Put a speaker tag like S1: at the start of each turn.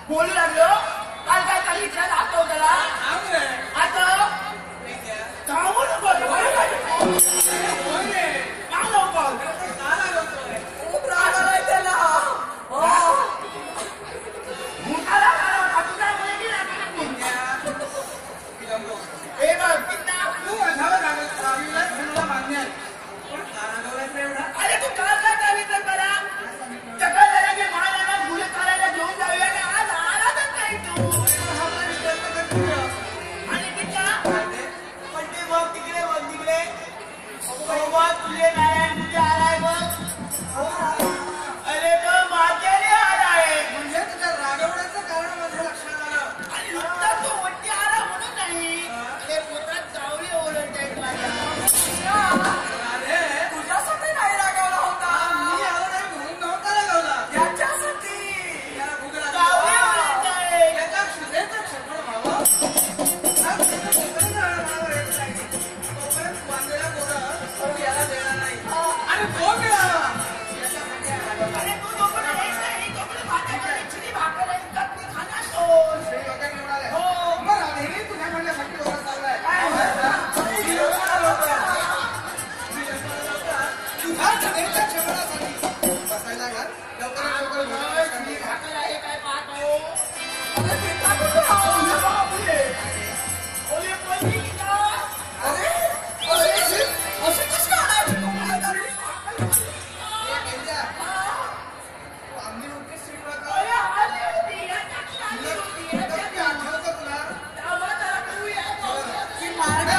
S1: बोलू लागलो काल काय सांगितलं आता त्याला आता थांबू नको खूप राग आलाय त्याला अरे तू काल काय सांगितलं मला चक्कर की महाराणा गुढी चालायला घेऊन जाऊया आणि आज आलाच नाही तू आणि पण ते बघ तिकडे तुझे नारायण कुठे आलाय बघ अरे तो माझ्याने आलाय म्हणजे तुझ्या रागवण्याचं कारण माझ्या लक्षात आलं आणि नुकता तो वट्टी आला म्हणून नाही अरे पोटात चावली ओरडत आहेत माझ्या तुझ्यासाठी नाही रागवला होता मी आलो नाही म्हणून नव्हता रागवला त्याच्यासाठी चावली ओरडत आहे याचा क्षुदेचा क्षपण व्हावं वांगेला बोला याला देणार नाही आणि तो मिळाला अरे तू दोघं नाही दोघं भाकर चिली भाकर चटणी खाणार तो हो मग आधी तुझ्या म्हणण्यासाठी ओरड चाललाय तुझ्या छडेच्या क्षपणासाठी बसायला घाल लवकर चिली भाकर आहे काय पाहत हो अरे पिता कुठे आहो बाबूले ओले पोली का अरे असे कसं आलाय आम्ही होते श्रीप्रकाश अरे आली होती या टाकली होती आठवतं तुला त्याला करूया की मार्ग